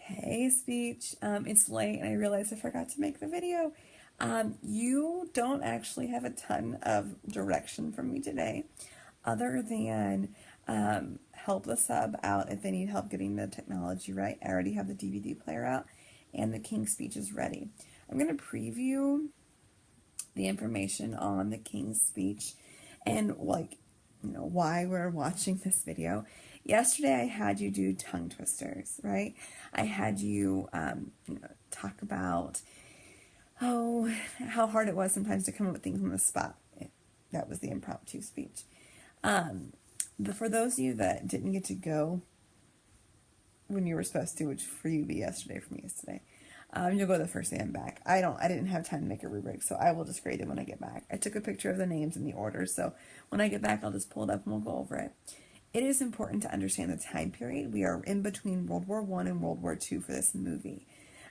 Hey, speech. It's late and I realized I forgot to make the video. You don't actually have a ton of direction from me today, other than help the sub out if they need help getting the technology right. I already have the DVD player out and the King's speech is ready. I'm going to preview the information on the King's speech and why we're watching this video. Yesterday I had you do tongue twisters, right? I had you, talk about, how hard it was sometimes to come up with things on the spot. That was the impromptu speech. For those of you that didn't get to go when you were supposed to, which for you be yesterday, for me is today, you'll go the first day I'm back. I didn't have time to make a rubric, so I will just grade it when I get back. I took a picture of the names and the order, so when I get back, I'll just pull it up and we'll go over it. It is important to understand the time period. We are in between World War I and World War II for this movie.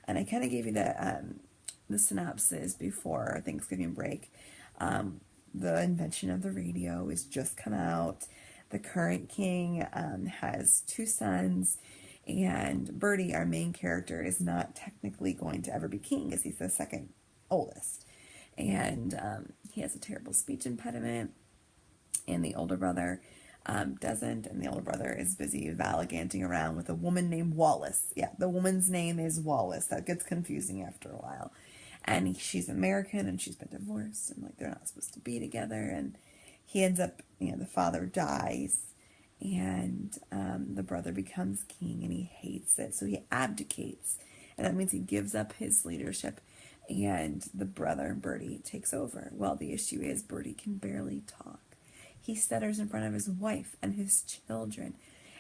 And I kind of gave you the synopsis before Thanksgiving break. The invention of the radio has just come out. The current king has two sons, and Bertie, our main character, is not technically going to ever be king as he's the second oldest. And he has a terrible speech impediment, and the older brother doesn't, and the older brother is busy gallivanting around with a woman named Wallis. Yeah, the woman's name is Wallis. That gets confusing after a while. And she's American, and she's been divorced, and they're not supposed to be together, and he ends up, the father dies, and the brother becomes king, and he hates it, so he abdicates, and that means he gives up his leadership, and the brother, Bertie, takes over. Well, the issue is Bertie can barely talk. He stutters in front of his wife and his children,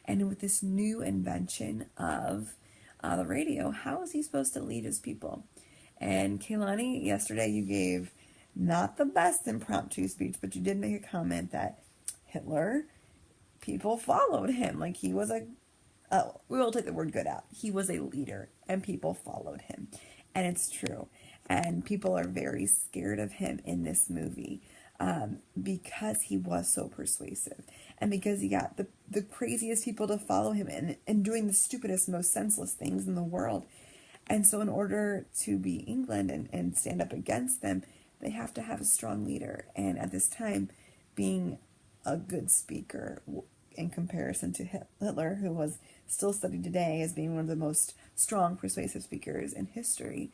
and with this new invention of the radio, how is he supposed to lead his people? And Kaylani, yesterday you gave not the best impromptu speech, but you did make a comment that Hitler, people followed him. He was we will take the word good out. He was a leader and people followed him. And it's true. And people are very scared of him in this movie because he was so persuasive. And because he got the craziest people to follow him and doing the stupidest, most senseless things in the world. And so in order to be England and stand up against them, they have to have a strong leader. And at this time, being a good speaker in comparison to Hitler, who was still studied today as being one of the most strong, persuasive speakers in history,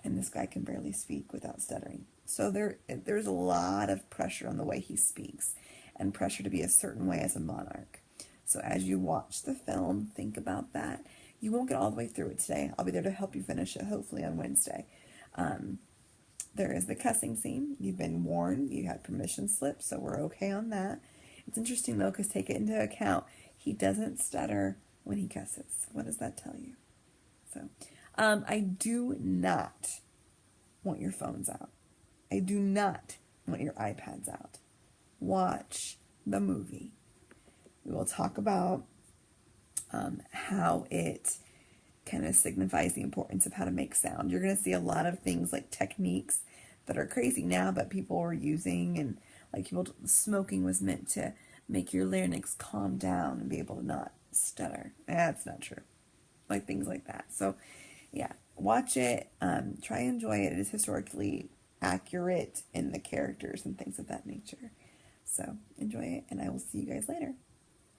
and this guy can barely speak without stuttering. So there's a lot of pressure on the way he speaks, and pressure to be a certain way as a monarch. So as you watch the film, think about that. You won't get all the way through it today. I'll be there to help you finish it, hopefully on Wednesday. There is the cussing scene. You've been warned. You had permission slips, so we're okay on that. It's interesting, though, because take it into account. He doesn't stutter when he cusses. What does that tell you? So, I do not want your phones out. I do not want your iPads out. Watch the movie. We will talk about how it kind of signifies the importance of how to make sound. You're going to see a lot of things like techniques that are crazy now, but people were using, and smoking was meant to make your larynx calm down and be able to not stutter. That's not true. Things like that. So yeah, watch it, try and enjoy it. It is historically accurate in the characters and things of that nature. So enjoy it, and I will see you guys later.